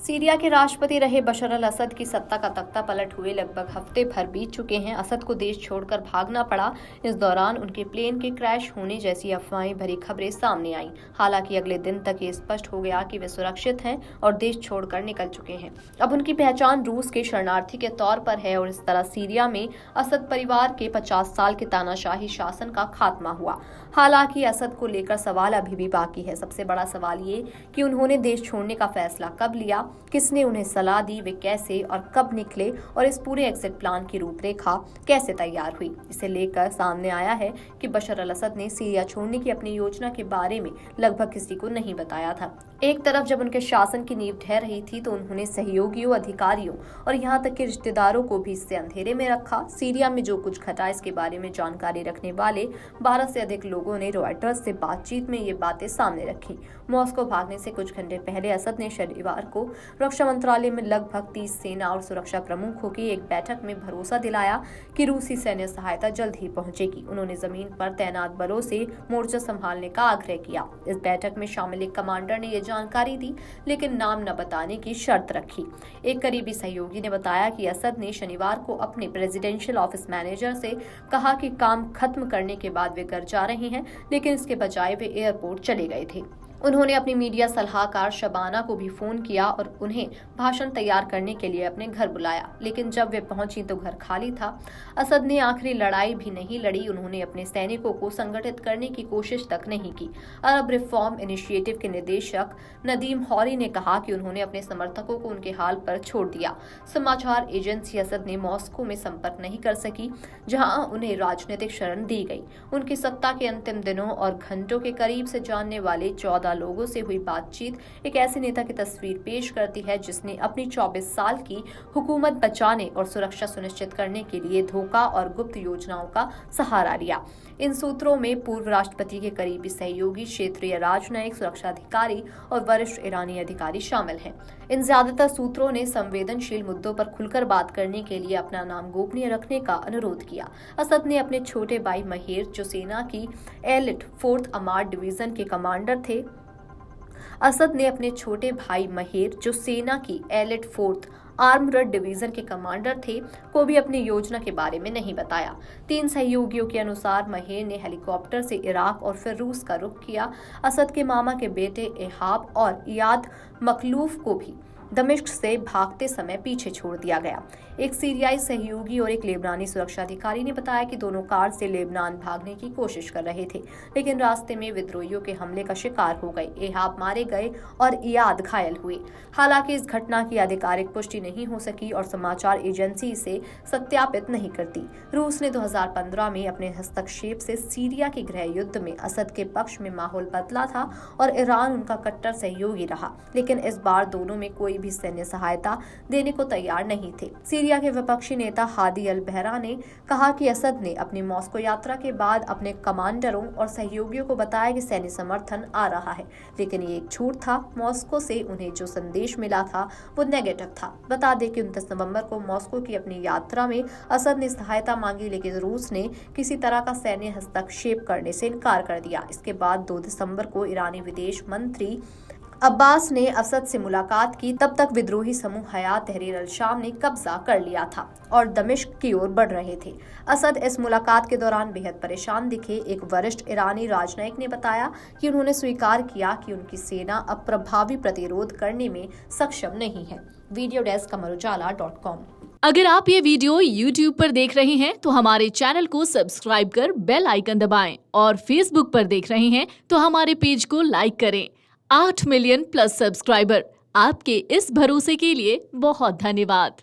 Syria के राष्ट्रपति रहे बशर अल असद की सत्ता का तख्ता पलट हुए लगभग हफ्ते भर बीत चुके हैं। असद को देश छोड़कर भागना पड़ा। इस दौरान उनके प्लेन के क्रैश होने जैसी अफवाहें भरी खबरें सामने आईं। हालांकि अगले दिन तक ये स्पष्ट हो गया कि वे सुरक्षित हैं और देश छोड़कर निकल चुके हैं। अब उनकी पहचान रूस के शरणार्थी के तौर पर है और इस तरह सीरिया में असद परिवार के 50 साल के तानाशाही शासन का खात्मा हुआ। हालांकि असद को लेकर सवाल अभी भी बाकी है। सबसे बड़ा सवाल ये कि उन्होंने देश छोड़ने का फैसला कब लिया, किसने उन्हें सलाह दी, वे कैसे और कब निकले और इस पूरे एग्जिट प्लान की रूपरेखा कैसे तैयार हुई। इसे लेकर सामने आया है कि बशर अल असद ने सीरिया छोड़ने की अपनी योजना के बारे में लगभग किसी को नहीं बताया था। एक तरफ जब उनके शासन की नींव ढह रही थी तो उन्होंने सहयोगियों, अधिकारियों और यहाँ तक कि रिश्तेदारों को भी इससे अंधेरे में रखा। सीरिया में जो कुछ घटा इसके बारे में जानकारी रखने वाले 12 से अधिक लोगों ने रॉयटर्स से बातचीत में ये बातें सामने रखी। मॉस्को भागने से कुछ घंटे पहले असद ने शनिवार को रक्षा मंत्रालय में लगभग 30 सेना और सुरक्षा प्रमुखों की एक बैठक में भरोसा दिलाया कि रूसी सैन्य सहायता जल्द ही पहुंचेगी। उन्होंने जमीन पर तैनात बलों से मोर्चा संभालने का आग्रह किया। इस बैठक में शामिल एक कमांडर ने यह जानकारी दी, लेकिन नाम न बताने की शर्त रखी। एक करीबी सहयोगी ने बताया कि असद ने शनिवार को अपने प्रेसिडेंशियल ऑफिस मैनेजर से कहा कि काम खत्म करने के बाद वे घर जा रहे हैं, लेकिन इसके बजाय वे एयरपोर्ट चले गए थे। उन्होंने अपनी मीडिया सलाहकार शबाना को भी फोन किया और उन्हें भाषण तैयार करने के लिए अपने घर बुलाया, लेकिन जब वे पहुंची तो घर खाली था। असद ने आखिरी लड़ाई भी नहीं लड़ी। उन्होंने अपने सैनिकों को संगठित करने की कोशिश तक नहीं की। अरब रिफॉर्म इनिशिएटिव के निदेशक नदीम हौरी ने कहा कि उन्होंने अपने समर्थकों को उनके हाल पर छोड़ दिया। समाचार एजेंसी असद ने मॉस्को में संपर्क नहीं कर सकी, जहां उन्हें राजनीतिक शरण दी गई। उनकी सत्ता के अंतिम दिनों और घंटों के करीब से जानने वाले 14 लोगों से हुई बातचीत एक ऐसे नेता की तस्वीर पेश करती है जिसने अपनी 24 साल की हुकूमत बचाने और सुरक्षा सुनिश्चित करने के लिए धोखा और गुप्त योजनाओं का सहारा लिया। इन सूत्रों में पूर्व राष्ट्रपति के करीबी सहयोगी, क्षेत्रीय राजनयिक, सुरक्षा अधिकारी और वरिष्ठ ईरानी अधिकारी शामिल हैं। इन ज्यादातर सूत्रों ने संवेदनशील मुद्दों पर खुलकर बात करने के लिए अपना नाम गोपनीय रखने का अनुरोध किया। असद ने अपने छोटे भाई महेर, जो सेना की एलिट 4th अमार डिवीजन के कमांडर थे, असद ने अपने छोटे भाई महेर, जो सेना की एलिट 4th आर्मर्ड डिवीजन के कमांडर थे, को भी अपनी योजना के बारे में नहीं बताया। 3 सहयोगियों के अनुसार महेर ने हेलीकॉप्टर से इराक और फिर रूस का रुख किया। असद के मामा के बेटे एहाब और इयाद मखलूफ को भी दमिश्क से भागते समय पीछे छोड़ दिया गया। एक सीरियाई सहयोगी और एक लेबनानी सुरक्षा अधिकारी ने बताया कि दोनों कार से लेबनान भागने की कोशिश कर रहे थे, लेकिन रास्ते में विद्रोहियों के हमले का शिकार हो गए। एहाब मारे गए और इयाद घायल हुए। हालांकि इस घटना की आधिकारिक पुष्टि नहीं हो सकी और समाचार एजेंसी इसे सत्यापित नहीं करती। रूस ने 2015 में अपने हस्तक्षेप से सीरिया के गृह युद्ध में असद के पक्ष में माहौल बदला था और ईरान उनका कट्टर सहयोगी रहा, लेकिन इस बार दोनों में कोई भी सैन्य सहायता देने को तैयार नहीं थे। सीरिया के विपक्षी नेता हादी अल बहरा ने कहा कि असद ने अपनी मॉस्को यात्रा के बाद अपने कमांडरों और सहयोगियों को बताया कि सैन्य समर्थन आ रहा है, लेकिन ये एक झूठ था। मॉस्को से उन्हें जो संदेश मिला था वो नेगेटिव था। बता दें कि 29 नवंबर को मॉस्को की अपनी यात्रा में असद ने सहायता मांगी, लेकिन रूस ने किसी तरह का सैन्य हस्तक्षेप करने से इनकार कर दिया। इसके बाद 2 दिसंबर को ईरानी विदेश मंत्री अब्बास ने असद से मुलाकात की। तब तक विद्रोही समूह हयात तहरीर अल शाम ने कब्जा कर लिया था और दमिश्क की ओर बढ़ रहे थे। असद इस मुलाकात के दौरान बेहद परेशान दिखे। एक वरिष्ठ ईरानी राजनयिक ने बताया कि उन्होंने स्वीकार किया कि उनकी सेना अब प्रभावी प्रतिरोध करने में सक्षम नहीं है। Video desk Amar Ujala dot com. अगर आप ये वीडियो YouTube पर देख रहे हैं तो हमारे चैनल को सब्सक्राइब कर बेल आइकन दबाएं और Facebook पर देख रहे हैं तो हमारे पेज को लाइक करें। 8 मिलियन प्लस सब्सक्राइबर, आपके इस भरोसे के लिए बहुत धन्यवाद।